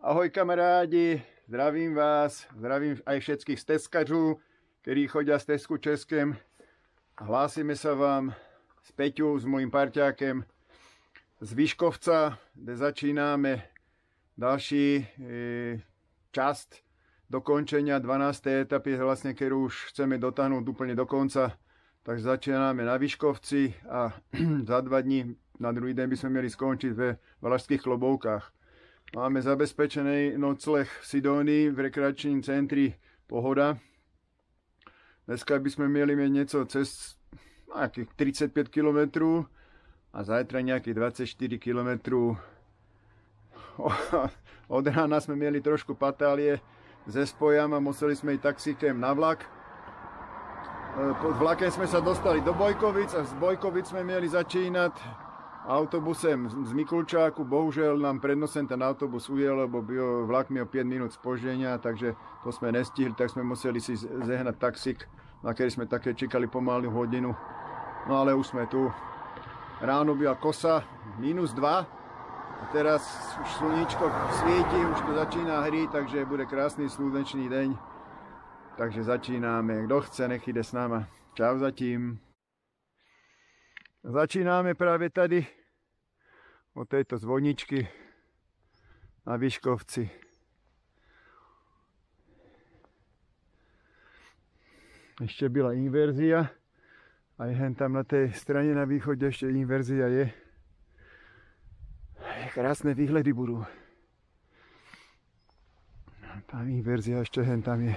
Ahoj kamarádi, zdravím vás, zdravím aj všetkých z Teskaču, ktorí chodia z Tesku Českém. Hlásime sa vám s Peťou, s mojím parťákem z Vyškovca, kde začíname ďalší časť dokončenia 12. etapy, vlastne, ktorú už chceme dotáhnuť úplne do konca. Takže začíname na Vyškovci a za 2 dní, na druhý deň by sme mali skončiť ve Valašských Klobovkách. Máme zabezpečený nocleh v Sidónii v rekreačním centri Pohoda. Dneska by sme mieli mať niečo cez nejakých 35 km a zajtra nejakých 24 km. Od rána sme mieli trošku patálie ze spojam a museli sme ísť taxíkem na vlak. Pod vlakem sme sa dostali do Bojkovic a z Bojkovic sme mieli začínať autobusem z Mikulčáku. Bohužiaľ nám prednosen ten autobus ujel, lebo vlak mi o 5 minút spoždenia, takže to sme nestihli, tak sme museli si zehnať taxík, na ktorý sme také čakali pomaly hodinu. No ale už sme tu. Ráno byla kosa, -2 a teraz už sluníčko svieti, už to začína hriť, takže bude krásny slunečný deň. Takže začínáme. Kto chce, nech ide s náma. Čau zatím. Začínáme práve tady od tejto zvoničky na Vyškovci. Ešte byla inverzia. Aj hen tam na tej strane na východe ešte inverzia je. Krásne výhľady budú. Tá inverzia ešte hen tam je.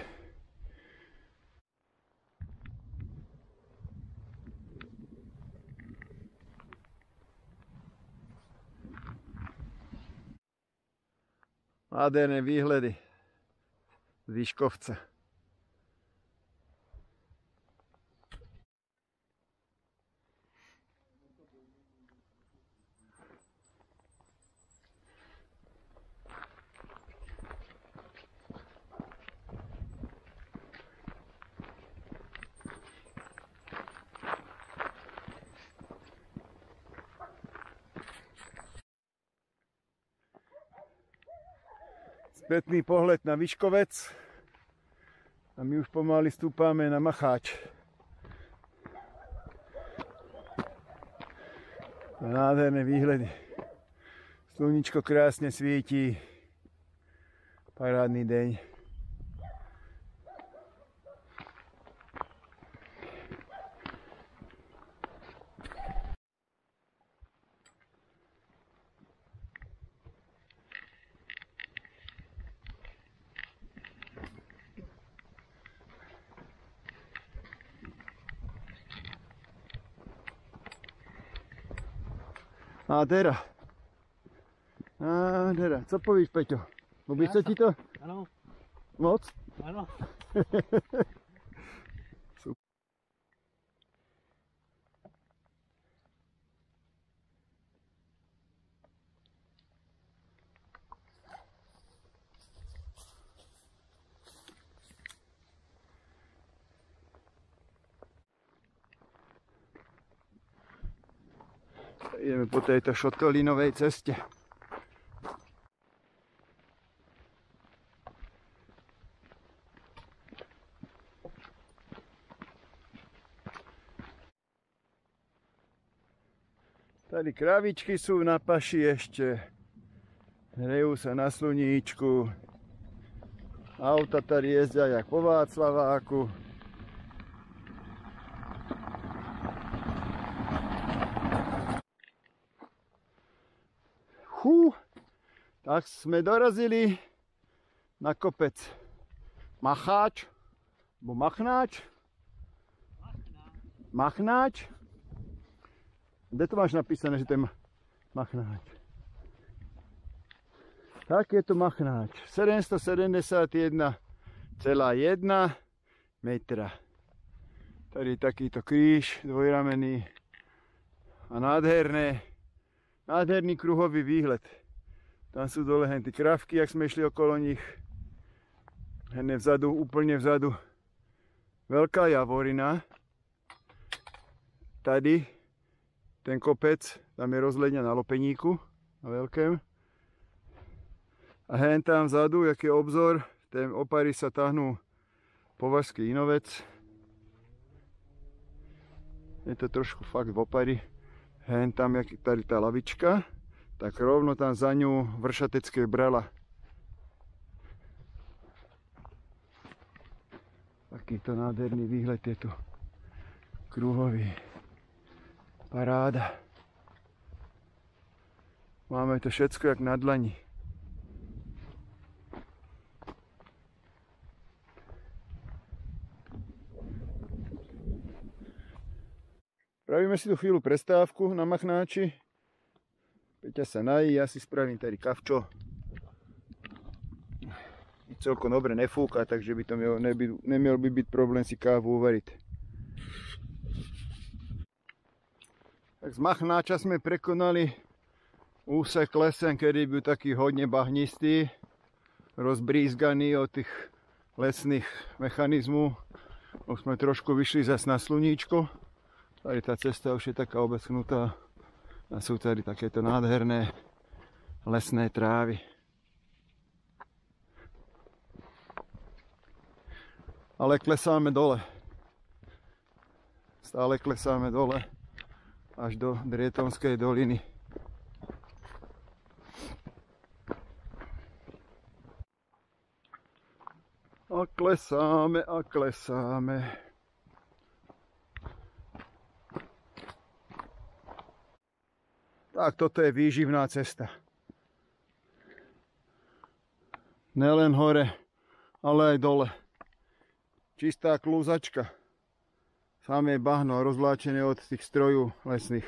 Nádherné výhľady z Vyškovca. Spätný pohľad na Vyškovec a my už pomaly stúpame na Macháč. Nádherné výhľady. Sluničko krásne svietí. Parádny deň. Nádhera. Nádhera. Co povíš, Peťo? Ľubí sa ti to? Áno. Moc? Áno. Super. Ideme po tejto šotolinovej ceste. Tady kravičky sú na paši ešte. Hrejú sa na sluníčku. Auta tady jezdia jak po Václaváku. Tak sme dorazili na kopec Macháč, alebo Machnáč. Machnáč. Kde to máš napísané, že to je Machnáč? Tak je to Machnáč. 771,1 metra. Tady je takýto kríž dvojramenný a nádherný kruhový výhled. Tam sú dole hen tí kravky, jak sme išli okolo nich. Hen je vzadu, úplne vzadu. Veľká javorina. Tady ten kopec, tam je rozhľadňa na lopeníku, na veľkém. A hen tam vzadu, jaký je obzor, ten opary sa tahnú Považský Inovec. Je to trošku fakt v opary. Hen tam je tady tá lavička, tak rovno tam za ňu Vršatecké Brela. Takýto nádherný výhled je tu. Kruhový. Paráda. Máme to všetko jak na dlani. Spravíme si tu chvíľu prestávku na Machnáči. Peťa sa nají, ja si spravím tady kavčo. Celkom dobre nefúka, takže by to nemiel by byť problém si kávu uvariť. Tak z Machnáča sme prekonali úsek lesen, kedy byl taký hodne bahnistý, rozbrízganý od tých lesných mechanizmů. Už sme trošku vyšli zas na sluníčko. Tady tá cesta už je taká obeschnutá a sú tady takéto nádherné lesné trávy. Ale klesáme dole. Stále klesáme dole až do Drietomskej doliny. A klesáme a klesáme. Tak toto je výživná cesta. Nelen hore, ale aj dole. Čistá klúzačka. Samé bahno rozvláčené od tých strojů lesných.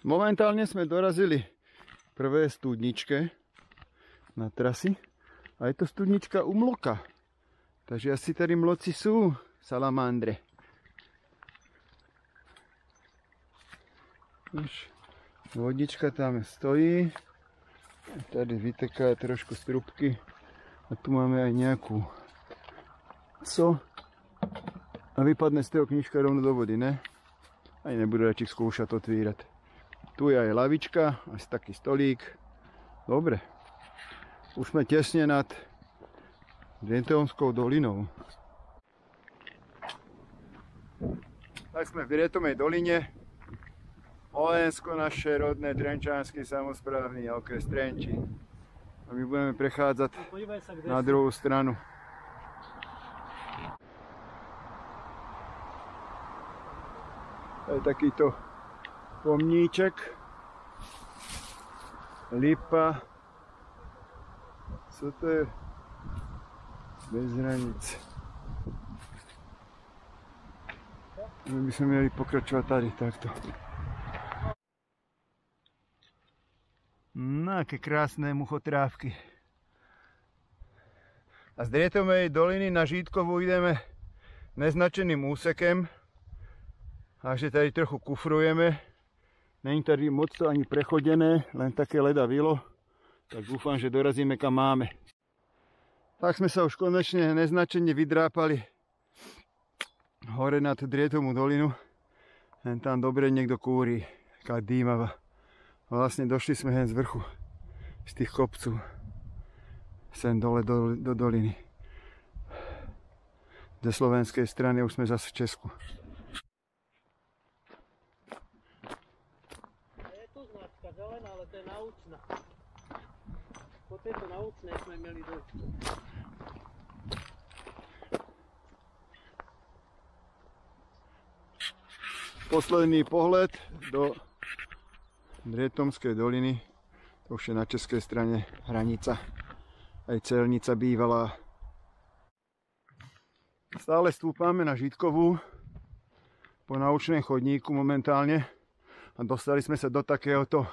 Momentálne sme dorazili prvé studničke na trasy. A je to studnička u mloka. Takže asi tady mloci sú, salamandre. Už vodička tam stojí. Tady vyteká trošku z trubky. A tu máme aj nejakú co. A vypadne z toho knižka rovno do vody, ne? Ani nebudu radšej skúšať otvírať. Tu je aj lavička, asi taký stolík. Dobre. Už sme tesne nad Drietomskou dolinou. Tak sme v Drietomej doline. Olensko, naše rodné Trenčánsky samosprávny okres Trenčín. A my budeme prechádzať na druhú stranu. To je takýto pomníček. Lipa. Co to je? Bez hranic. My by sme mieli pokračovať tady takto. No, aké krásne muchotrávky. A z Drietomej doliny na Žítkovú ideme neznačeným úsekem. Takže tady trochu kufrujeme. Není tady moc to ani prechodené, len také leda vilo. Tak dúfam, že dorazíme kam máme. Tak sme sa už konečne neznačene vydrápali hore nad Drietomú dolinu. Len tam dobre niekto kúri, taká dýmava. Vlastne došli sme hen z vrchu, z tých kopcov, sem dole do doliny. Ze slovenskej strany už sme zase v Česku. Je tu značka zelená, ale to je naučná. Po tejto naučnej sme mieli dojsť. Posledný pohled do Drietomskej doliny, to už je na českej strane hranica, aj celnica bývalá. Stále stúpame na Žítkovú po naučnom chodníku momentálne a dostali sme sa do takéhoto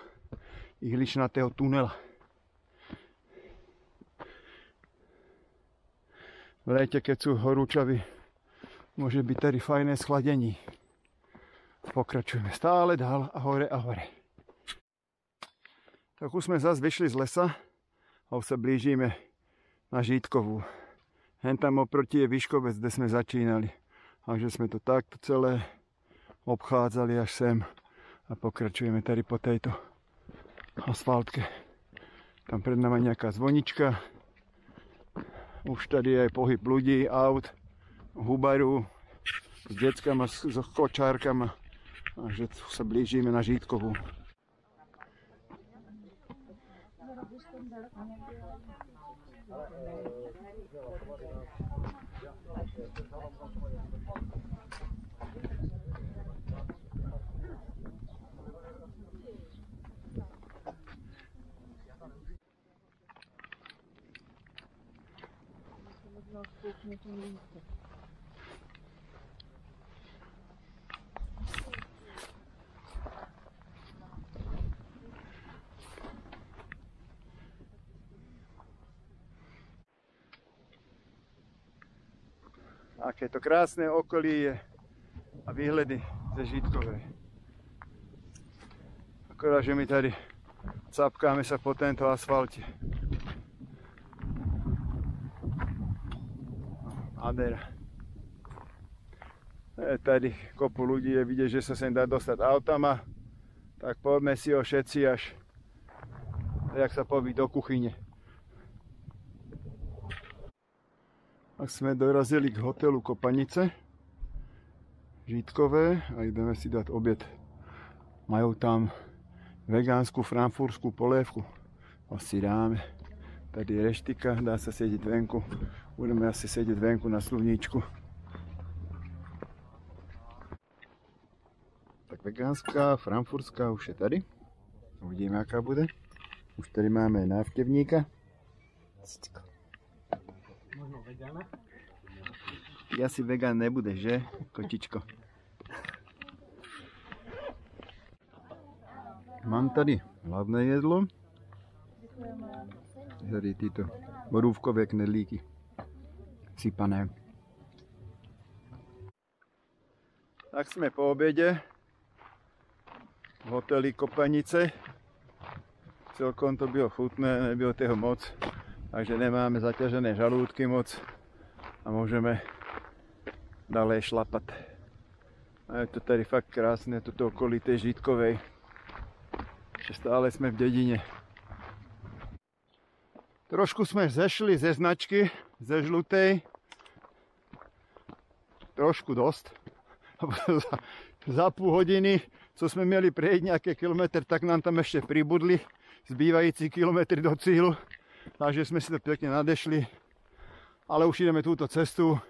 ihličnatého tunela. V lete, keď sú horúčavy, môže byť tady fajné schladení. Pokračujeme stále dál a hore a hore. Tak už sme zase vyšli z lesa a už sa blížime na Žítkovú. Hen tam oproti je Vyškovec, kde sme začínali. Takže sme to takto celé obchádzali až sem a pokračujeme tady po tejto asfaltke Tam pred nami nejaká zvonička. Už tady je aj pohyb ľudí, aut, hubaru, s deckama, s kočárkama. Takže tu sa blížime na Žítkovú. Aké to krásne okolie a výhľady ze Žítkovej. Akorát, že my tady capkáme sa po tento asfalte. Nádhera. Tady kopu ľudí je vidieť, že sa sem dá dostať autama. Tak poďme si ho všetci až, jak sa poví, do kuchyne. Tak sme dorazili k hotelu Kopanice Žítkové a ideme si dať obed. Majú tam vegánsku frankfurtskú polévku. Asi dáme. Tady je reštika, dá sa sedieť venku. Budeme asi sedieť venku na sluníčku. Tak vegánska, frankfurtská už je tady. Uvidíme, aká bude. Už tady máme návštevníka. Možno vegána? Ty asi vegán nebudeš, že, kočičko? Mám tady hlavné jedlo. Tady títo borůvkové knedlíky. Sypané. Tak sme po obede v hoteli Kopanice. Celkom to bylo chutné, nebylo toho moc. Takže nemáme zaťažené žalúdky moc a môžeme ďalej šlapat. A je to tady fakt krásne, toto okolí tej Žítkovej. Stále sme v dedine. Trošku sme zešli ze značky, ze žlutej. Trošku dosť. Za půl hodiny, co sme mieli prejsť nejaké kilometr, tak nám tam ešte pribudli zbývající kilometry do cílu. Takže sme si to pekne nadešli. Ale už ideme túto cestu,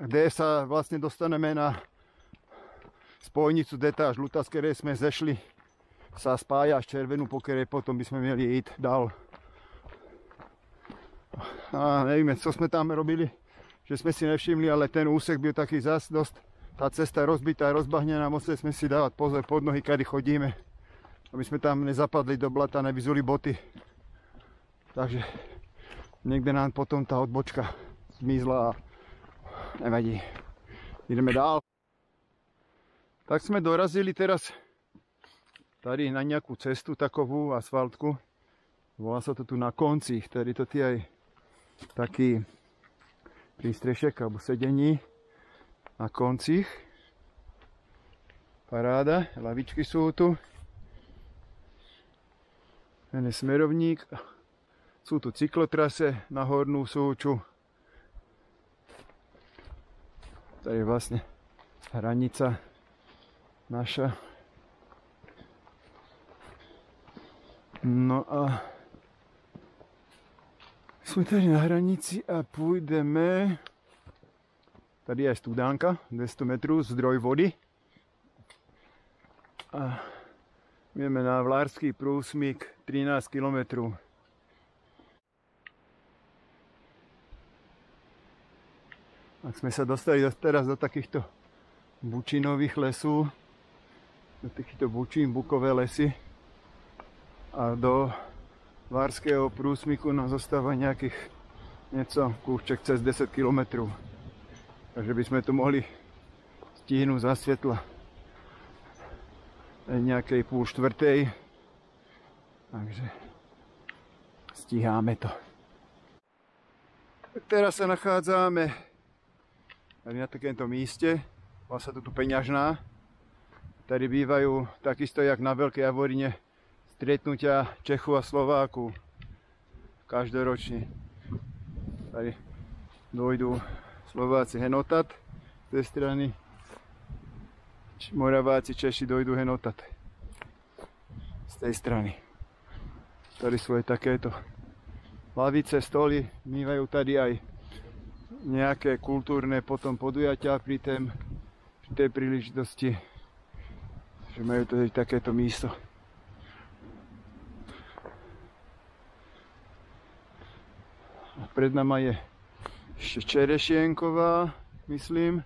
kde sa vlastne dostaneme na spojnicu Deta a Žluta, z ktorej sme zešli. Sa spája až Červenú, po ktorej potom by sme mieli ísť dál. A nevíme, co sme tam robili, že sme si nevšimli, ale ten úsek byl taký zas dosť, tá cesta rozbitá, rozbahnená, museli sme si dávať pozor pod nohy, kade chodíme, aby sme tam nezapadli do blata, nevyzuli boty. Takže niekde nám potom tá odbočka zmizla a nevadí. Ideme dál. Tak sme dorazili teraz tady na nejakú cestu takovú, asfaltku. Volá sa to tu na koncích, tady to je aj taký prístrešek alebo sedení na koncích. Paráda, lavičky sú tu. Ten je smerovník. Sú tu cyklotrase na Hornú Súču. Tady je vlastne hranica naša. No a sme tady na hranici a pôjdeme. Tady je studánka, 200 metrů, zdroj vody. A ideme na Vlárský prúsmyk, 13 km. Tak sme sa dostali teraz do takýchto bučinových lesů, do takýchto bučín, bukové lesy. A do Vlárského prúsmyku nám zostáva nejakých nieco kúšček cez 10 km. Takže by sme to mohli stihnúť za svetla nejakej 3:30. Takže stíháme to. Teraz sa nachádzame na takémto míste, vlastne tu peňažná. Tady bývajú takisto jak na Veľkej Javorine stretnutia Čechu a Slováku každoročne. Tady dojdú Slováci henotat z tej strany, Moraváci, Češi dojdú henotat z tej strany. Tady svoje takéto lavice, stoly, mývajú tady aj nejaké kultúrne potom podujatia pri tej príležitosti, že majú tady takéto místo. A pred nama je ešte Čerešienková, myslím.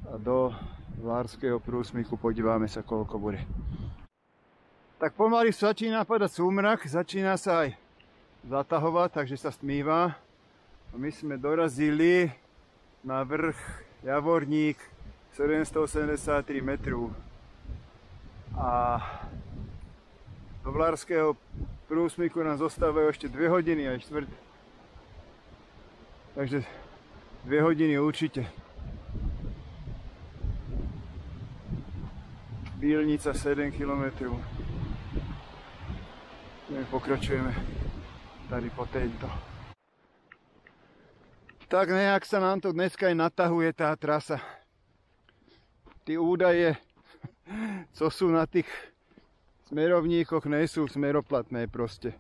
A do Vlárského prúsmyku podívame sa, koľko bude. Tak pomaly začína padať súmrak, začína sa aj zatahovať, takže sa stmíva. A my sme dorazili na vrch Javorník, 783 metrov. A do Vlárského prúsmyku nám zostávajú ešte 2 hodiny aj štvrť. Takže 2 hodiny určite. Bílnica 7 km. Pokračujeme tady po tejto. Tak nejak sa nám to dneska aj natahuje tá trasa. Tí údaje, co sú na tých smerovníkoch, nie sú smeroplatné proste.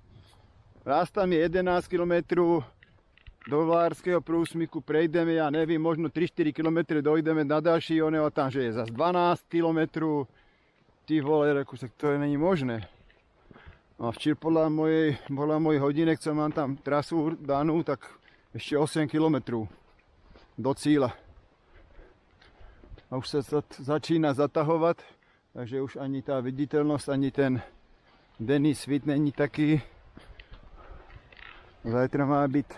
Raz tam je 11 km, do Vlárského prúsmyku prejdeme, ja neviem, možno 3-4 km dojdeme na ďalší, oného tam, že je zase 12 km. Ty vole, reku, to není možné. No a včera podľa mojej hodinek, co mám tam trasu danú, tak ešte 8 km do cíla. A už sa to začína zatahovať, takže už ani tá viditeľnosť, ani ten denný svit není taký. Zajtra má byť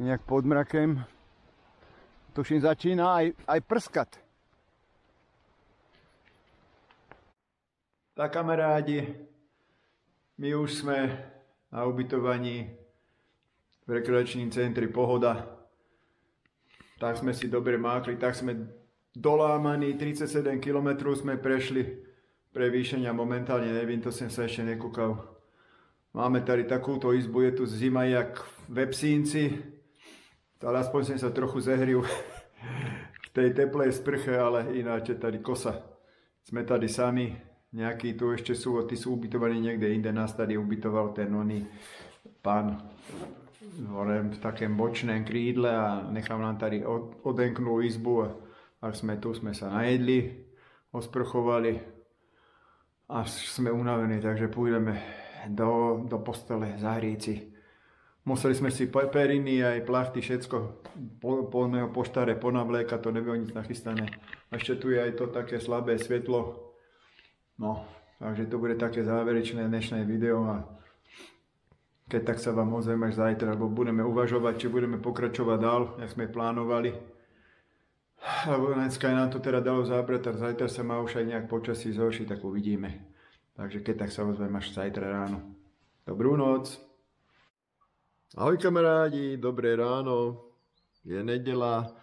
nejak pod mrakem. Tuším, začína aj prskať. Tak kamarádi, my už sme na ubytovaní v rekreačním centri Pohoda. Tak sme si dobre mákli, tak sme dolámaní, 37 km sme prešli. Prevýšenia momentálne neviem, to som sa ešte nekúkal. Máme tady takúto izbu, je tu zima jak v Psínci. Ale aspoň som sa trochu zehril v tej teplej sprche, ale ináč je tady kosa. Sme tady sami. Nejakí tu ešte sú, tí sú ubytovaní niekde inde, nás tady ubytoval ten oný pán v takém bočném krídle a nechal nám tady odenknú izbu a sme tu, sme sa najedli, osprchovali a sme unavení, takže pôjdeme do postele, zahrieť si. Museli sme si periny aj plachty, všetko po poštare, ponavlékať, to nebylo nic nachystané. A ešte tu je aj to také slabé svetlo. No, takže to bude také záverečné dnešné video a keď tak sa vám ozvem až zajtra, lebo budeme uvažovať, či budeme pokračovať dál, jak sme plánovali. Lebo dneska je nám to teda dalo zábrať, tak zajtra sa má už aj nejak počasí zhoršiť, tak uvidíme. Takže keď tak sa ozvem až zajtra ráno. Dobrú noc. Ahoj kamarádi, dobré ráno. Je nedeľa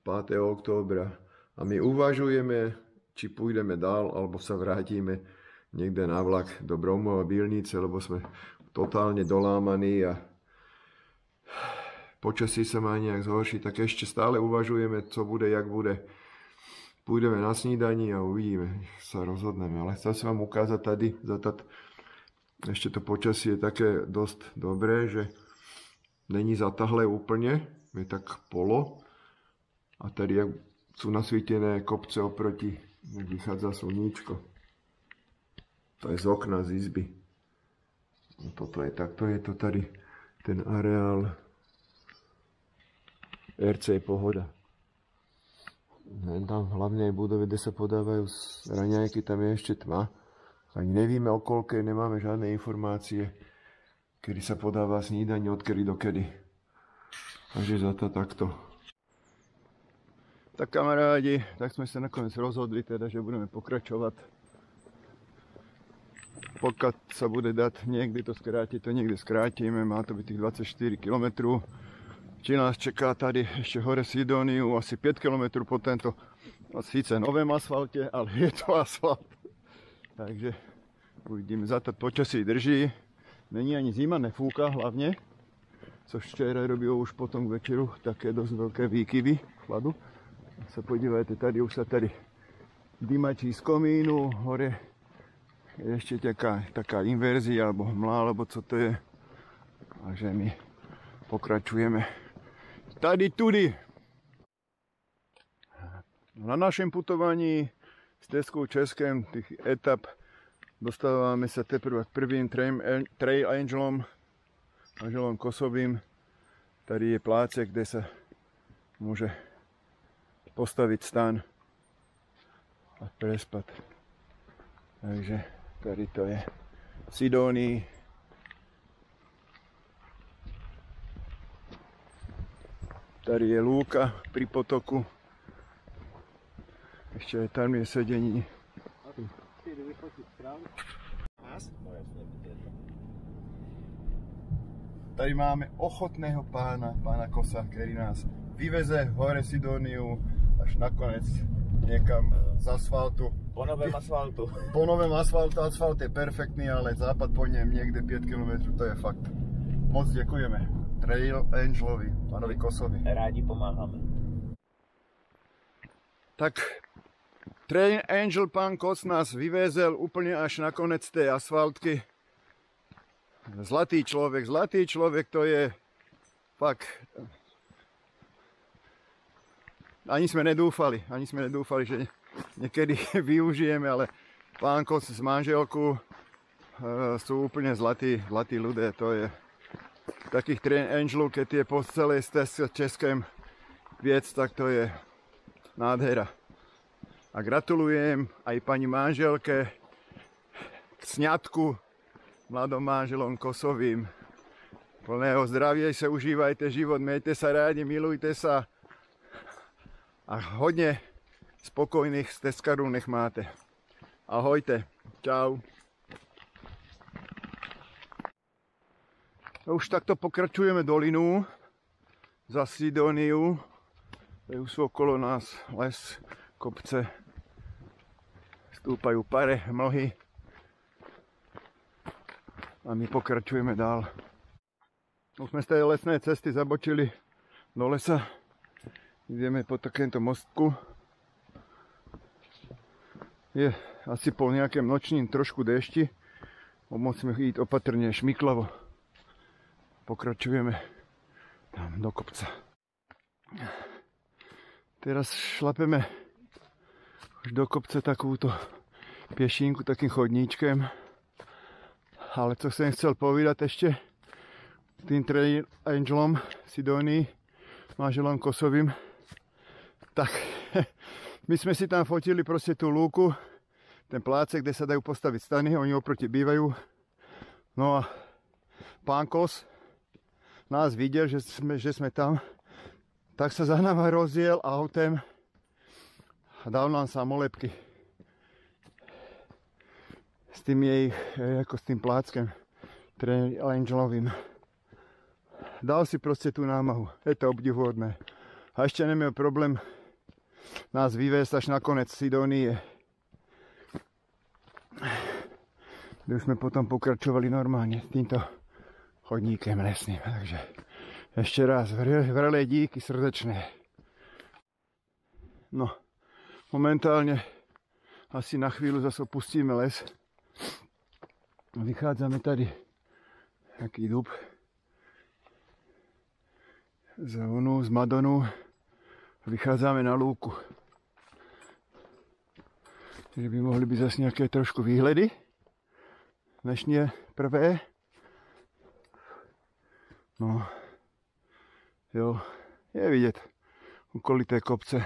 5. októbra a my uvažujeme, či pôjdeme dál, alebo sa vrátime niekde na vlak do Bromova Bílnice, lebo sme totálne dolámaní a počasí sa má nejak zhoršiť, tak ešte stále uvažujeme, co bude, jak bude. Pôjdeme na snídaní a uvidíme, sa rozhodneme. Ale chcem sa vám ukázať tady, ešte to počasie je také dosť dobré, že není zatahlé úplne, je tak polo a tady sú nasvietené kopce oproti, vychádza sluníčko. To je z okna, z izby. No toto je, takto je to tady ten areál RC Pohoda. Tam v hlavnej budove, kde sa podávajú raňajky, tam je ešte tma. Ani nevieme o koľkej, nemáme žiadne informácie, kedy sa podáva snídanie, odkedy dokedy. Takže za to takto. Tak kamarádi, tak sme sa nakoniec rozhodli teda, že budeme pokračovať. Pokiaľ sa bude dať niekde to skrátiť, to niekde skrátime, má to byť tých 24 km. Či nás čeká tady ešte hore Sidóniu, asi 5 km po tento, síce novém asfalte, ale je to asfalt. Takže uvidíme, za to počasí drží. Není ani zima, nefúka hlavne. Což včera robil už potom k večeru také dosť veľké výkyvy chladu. Sa podívajte, tady už sa tady dymačí z komínu, hore je ešte taká inverzia, alebo hmla, alebo co to je. Takže my pokračujeme tady tudy. Na našem putovaní s Teskou Českém tých etap dostávame sa teprve k prvým Trail Angelom Kosovým. Tady je pláce, kde sa môže postaviť stan a prespať. Takže tady to je v Sidónii. Tady je lúka pri potoku. Ešte aj tam je sedení. Tady máme ochotného pána Kosa, ktorý nás vyveze hore Sidóniu až nakoniec niekam z asfaltu. Po novém asfaltu. Po novém asfaltu. Asfalt je perfektný, ale západ po ňom niekde 5 km, to je fakt. Moc ďakujeme Trail Angelovi, pánovi Kosovi. Rádi pomáhame. Tak Trail Angel pán Kos nás vyvézel úplne až na konec tej asfaltky. Zlatý človek, to je fakt. Ani sme nedúfali, že niekedy využijeme, ale pán Kos s manželkou sú úplne zlatí ľudia. To je takých Trail Angelov, keď je po celej Českém viec, tak to je nádhera. A gratulujem aj pani manželke k sňatku mladom manželom Kosovým. Plného zdravia sa užívajte život, majte sa rádi, milujte sa a hodne spokojných stezkarov nech máte. Ahojte, čau. Už takto pokračujeme dolinu za Sidóniu. Už sú okolo nás les, kopce. Stúpajú pare, mlhy. A my pokračujeme dál. Už sme z tej lesnej cesty zabočili do lesa. Ideme po takémto mostku. Je asi po nejakém nočním trošku dešti. Musíme ísť opatrne, šmiklavo. Pokračujeme tam do kopca. Teraz šlapeme už do kopca takúto piešinku, takým chodníčkem. Ale co som chcel povedať ešte tým Trail Angelom Sidónii, manželom Kosovým, tak my sme si tam fotili proste tú lúku, ten plácek, kde sa dajú postaviť stany, oni oproti bývajú. No a pán Kos nás videl, že sme tam, tak sa za nami rozdiel autem a dal nám samolepky. S tým jej, ako s tým pláckem Trail Angelovým. Dal si proste tú námahu. Je to obdivuhodné. A ešte nemal problém nás vyviesť až na konec Sidónie. Kde už sme potom pokračovali normálne s týmto chodníkem lesným. Takže ešte raz vrelé díky srdečné. No, momentálne asi na chvíľu zase opustíme les. Vychádzame tady taký dub z Madonu. Vychádzame na lúku. Takže by mohli byť zase nejaké trošku výhledy. Dnešnie prvé. No, jo, je vidieť okolité kopce.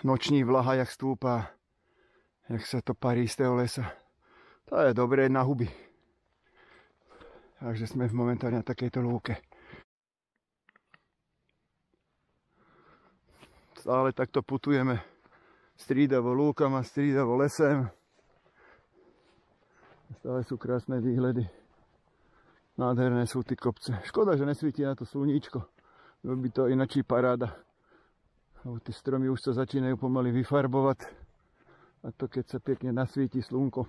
Noční vlaha, jak stúpa. Jak sa to parí z toho lesa. To je dobré na huby. Takže sme momentálne na takejto lúke. Stále takto putujeme strídavo lúkama, strídavo lesem. Stále sú krásne výhľady. Nádherné sú tí kopce. Škoda, že nesvíti na to sluníčko. Bylo by to inačí paráda. Lebo tí stromy už sa začínajú pomaly vyfarbovať. A to keď sa pekne nasvieti slnko.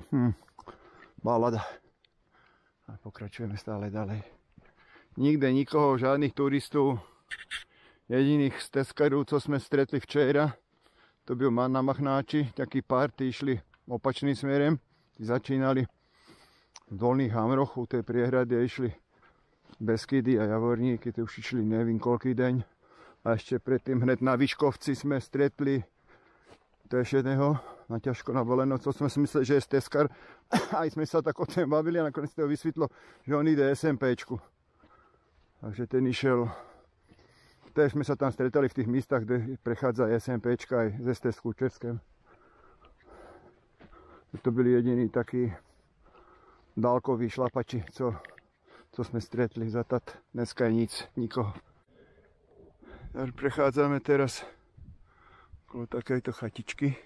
Balada. A pokračujeme stále ďalej. Nikde nikoho, žiadnych turistov. Jediných z Teskarov, co sme stretli včera, to byl na Machnáči, taký pár, tí išli opačným smerem. Tí začínali v Dolných Hamroch, u tej priehrady a išli Beskydy a Javorníky, tí už išli nevím koľký deň. A ešte predtým hneď na Vyškovci sme stretli to ešte jedného na ťažko na Voleno, co sme si mysleli, že je z Teskar. Aj sme sa tak o tom bavili a nakoniec to vysvetlo, že on ide SMPčku. Takže ten išiel, tež sme sa tam stretali v tých místach, kde prechádza SMPčka aj z STS-ku Českém. To byli jediní takí dálkoví šlapači, co sme stretli za tat. Dneska je nic, nikoho. Prechádzame teraz okolo takejto chatičky.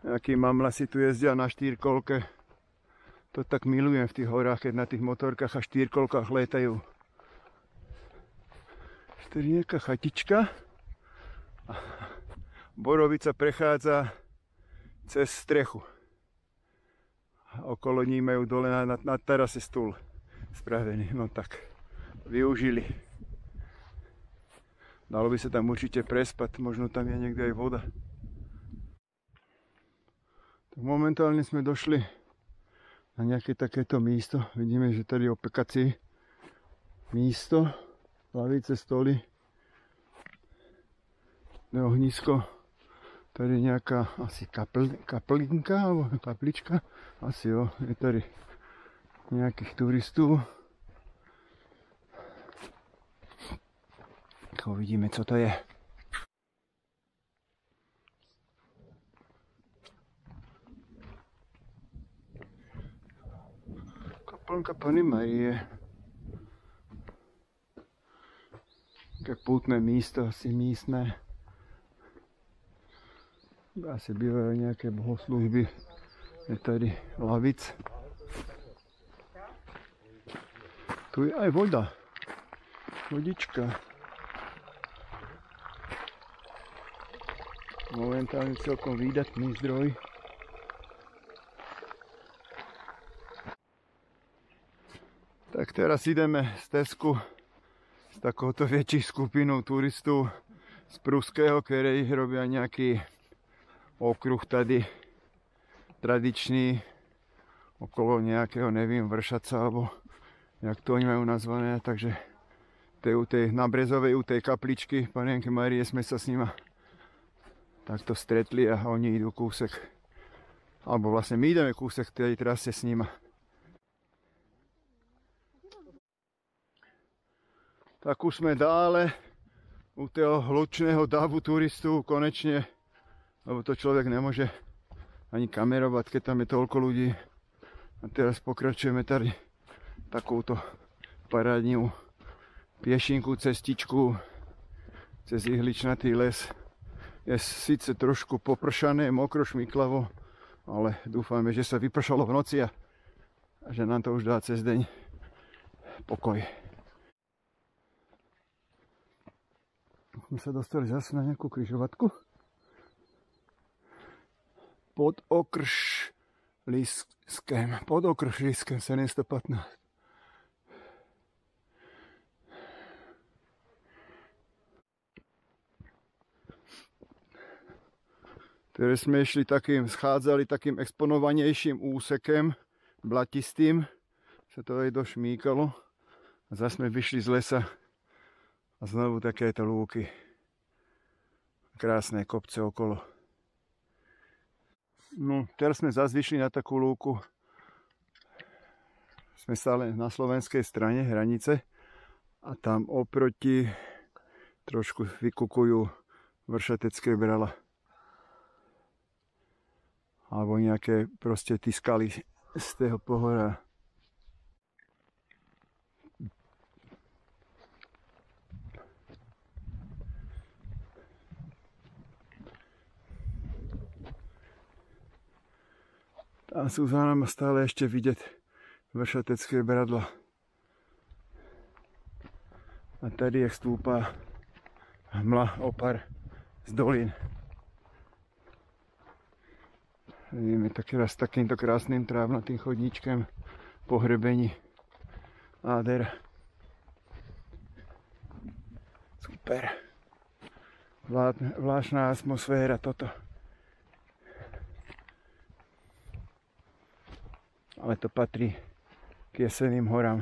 Nejakí mamlasi tu jezdia na štyrkolke. To tak milujem v tých horách, keď na tých motorkách a štyrkolkách letajú. To je nejaká chatička. Borovica prechádza cez strechu. Okolo ní majú dole na terase stôl spravený. No tak, využili. Dalo by sa tam určite prespať, možno tam je niekde aj voda. Tak momentálne sme došli na nejaké takéto místo. Vidíme, že tady je opekacie místo, lavice, stoly, ohnisko. Tady je nejaká asi kaplinka alebo kaplička. Asi jo, je tady nejakých turistov. Uvidíme, co to je. Kaplnka Panny Marie. Také poutné místo, asi místne. Asi bývajú nejaké bohoslužby. Je tady lavic. Tu je aj voda. Vodička. Momentálne celkom výdatný zdroj. Tak teraz ideme z Tesku s takouto väčšou skupinou turistov z Pruského, ktorí robia nejaký okruh tady tradičný okolo nejakého, neviem, vršaca alebo jak to oni majú nazvané. Takže u tej na Brezovej, u tej kapličky Panenky Márie sme sa s nima takto stretli a oni idú kúsek, alebo vlastne my ideme kúsek tej trase s nima. Tak už sme dále u toho hlučného davu turistov konečne, lebo to človek nemôže ani kamerovať, keď tam je toľko ľudí. A teraz pokračujeme tady takouto parádnu piešinku, cestičku cez ihličnatý les. Je síce trošku popršané, mokro, šmiklavo, ale dúfame, že sa vypršalo v noci a že nám to už dá cez deň pokoj. My sa dostali zase na nejakú križovatku. Pod Okršliskem 715. Teraz sme schádzali takým exponovanejším úsekem, blatistým, sa to aj došmíkalo. A zase sme vyšli z lesa a znovu takéto lúky. Krásne kopce okolo. No, teraz sme zase vyšli na takú lúku. Sme stále na slovenskej strane hranice a tam oproti trošku vykukujú vršatecké brala. Alebo nejaké proste tí skaly z toho pohora. Tam sú za nami stále ešte vidieť vršatecké bradla. A tady jak stúpa hmla, opar z dolín. Ideme teraz takýmto krásnym trávnatým chodníčkem po hrebení. Nádhera. Super. Zvláštna atmosféra toto. Ale to patrí k Jeseným horám.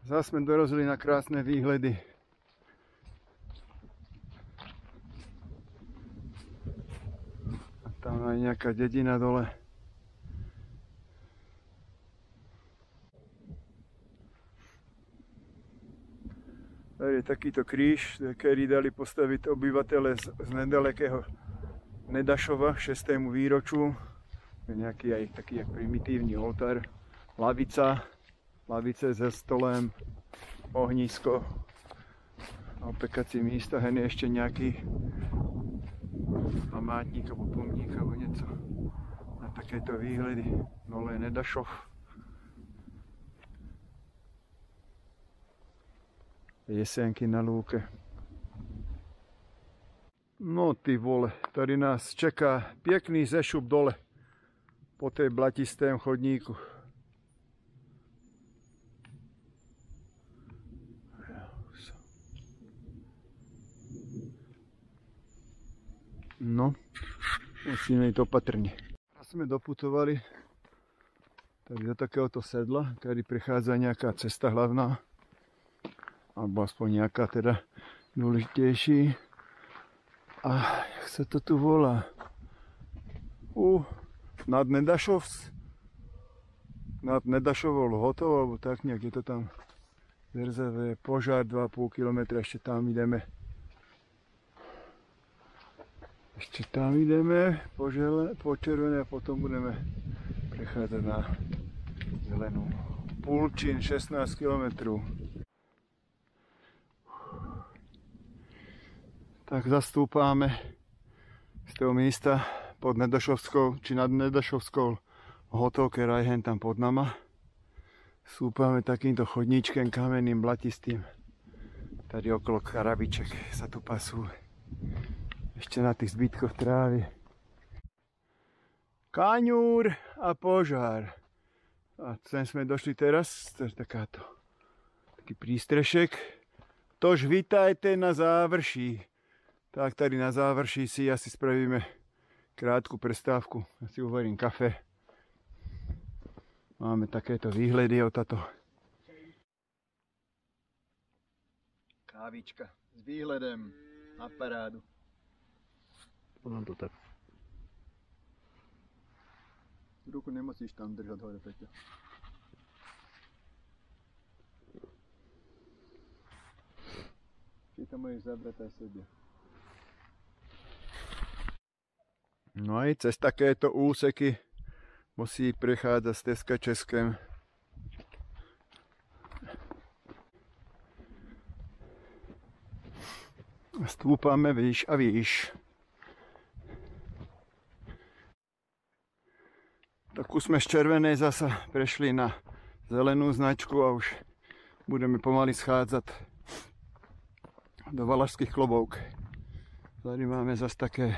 Zas sme dorazili na krásne výhľady. A tam aj nejaká dedina dole. Tady je takýto kríž, ktorý dali postaviť obyvatele z nedalekého Nedašova 6. výroču. Je nejaký aj taký jak primitívny oltár. Lavice so stolem, ohnisko, opekací místa, hen je ešte nejaký památnik alebo pomník alebo niečo na takéto výhľady. Dole je Nedašov. Jesenky na lúke. No ty vole, tady nás čeká pekný zešup dole po tej blatistém chodníku. No, musíme ísť opatrne. A sme doputovali tady do takéhoto sedla, tady prechádza nejaká cesta hlavná, alebo aspoň nejaká teda dôležitejší. A jak sa to tu volá? Nad Nedašovou Lhotou, alebo tak nejak je to tam. Zerzavé, Požár 2,5 km, ešte tam ideme. Po červené a potom budeme prechádzať na zelenú. Pulčín 16 km. Tak zastúpame z toho místa pod Nedašovskou, či nad Nedašovskou Lhotou, ktorá je hen tam pod nama. Stúpame takýmto chodníčkem kamenným, blatistým. Tady okolo karabiček sa tu pasú. Ešte na tých zbytkoch trávy. Kaňúr a Požár. A sem sme došli teraz, to je taký prístrešek. Tož vítajte na závrší. Tak tady na závrší si asi spravíme krátku prestávku. Ja si uvarím kafe. Máme takéto výhľady o táto kávička s výhľadem na parádu. Podám to tak. Ruku nemusíš tam držať hore, Peťo. Či to môžeš zabrať aj sebe. No aj cez takéto úseky musí prechádzať stezka Českem. Stúpame výš a výš. Tak už sme z červenej zasa prešli na zelenú značku a už budeme pomaly schádzať do Valašských Klobouk. Tady máme zase také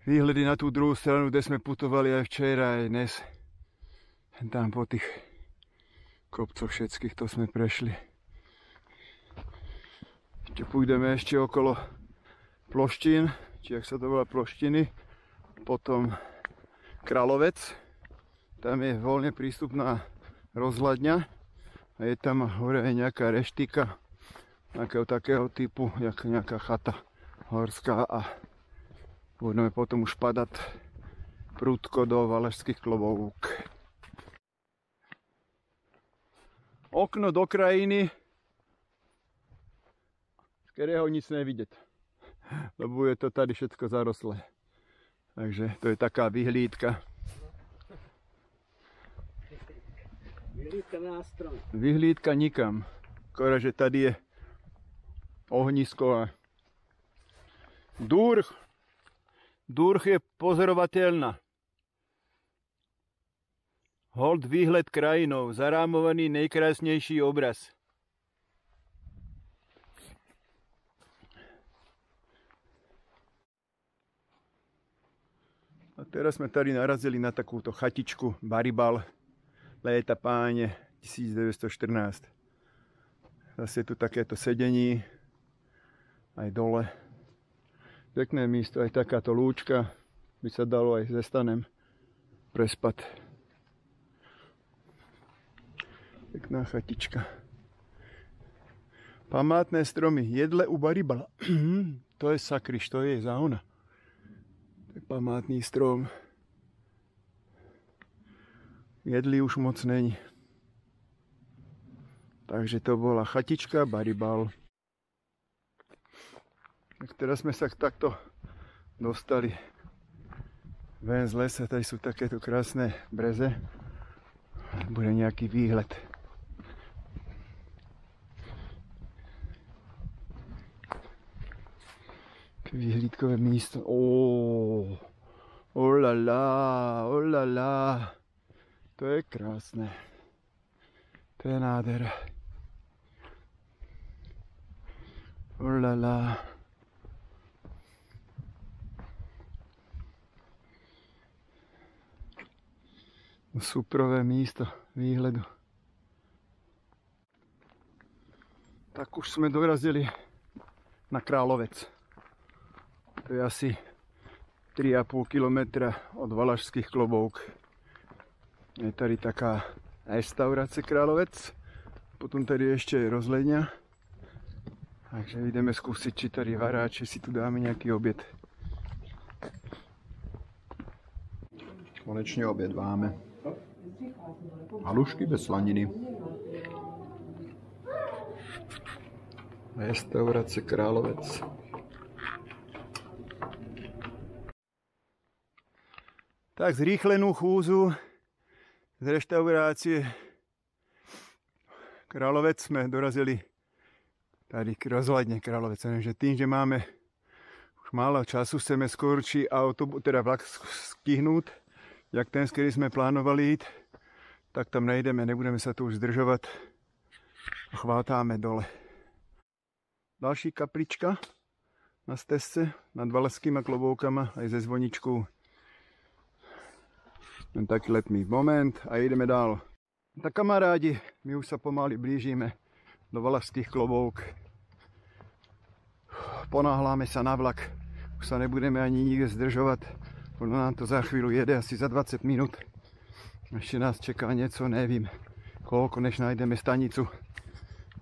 výhľady na tú druhú stranu, kde sme putovali aj včera, aj dnes. Tam po tých kopcoch všetkých to sme prešli. Ešte pôjdeme ešte okolo Ploštín, či jak sa to volá Ploštiny, potom Kralovec, tam je voľne prístupná rozhľadňa a je tam hore aj nejaká reštika nejakého takého typu, jak nejaká chata horská a budeme potom už padať prudko do Valašských Klobouk. Okno do krajiny, z ktorého nic nevidieť, lebo je to tady všetko zaroslé. Takže to je taká vyhlídka. Vyhlídka na strom. Vyhlídka nikam. Akorát, že tady je ohnisko a Durch je pozorovateľná. Hold výhled krajinou, zarámovaný nejkrásnejší obraz. A teraz sme tady narazili na takúto chatičku Baribal, léta páne 1914. Zase tu takéto sedení, aj dole. Pekné místo, aj takáto lúčka, by sa dalo aj ze stanem prespať. Pekná chatička. Památne stromy, jedle u Baribala. To je sakryš, to je sauna. Památný strom. Jedli už moc není. Takže to bola chatička Baribal. Tak teraz sme sa takto dostali ven z lesa. Tady sú takéto krásne breze. Bude nejaký výhled. Výhlídkové místo. Olala. To je krásne. To je nádhera. Olala. Súprové místo výhledu. Tak už sme dorazili na Královec. To je asi 3,5 km od Valašských Klobouk. Je tady taká restaurácia Královec. Potom tady ešte je rozhľadňa. Takže ideme skúsiť, či tady vará, či si tu dáme nejaký obed. Konečne obed máme. Halušky bez slaniny. Restaurácia Královec. Tak zrýchlenú chúzu z reštaurácie Královec sme dorazili tady k rozhľadne Královec. Že tým, že máme už málo času, chceme skôr či teda vlak stihnúť, jak ten, s ktorým sme plánovali ísť, tak tam nejdeme, nebudeme sa tu už zdržovať a chvátáme dole. Další kaplička na stezce nad Valašskými Kloboukama aj ze zvoničkou. Len taký letný moment a ideme dál. Tak kamarádi, my už sa pomaly blížime do Valašských Klobouk. Ponáhláme sa na vlak. Už sa nebudeme ani nikde zdržovať. Ono nám to za chvíľu jede asi za 20 minút. Ešte nás čeká niečo, nevím koľko, než nájdeme stanicu.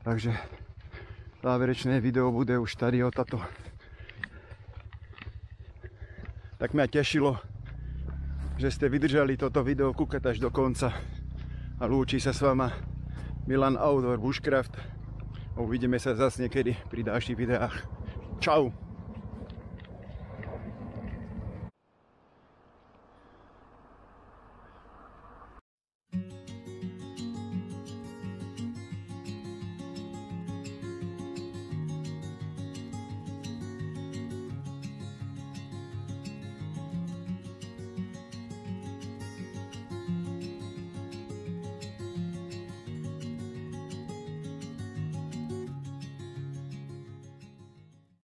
Takže záverečné video bude už tady o tato. Tak mňa tešilo, že ste vydržali toto video kúkať až do konca. A lúči sa s vama Milan Outdoor Bushcraft. Uvidíme sa zase niekedy pri ďalších videách. Čau!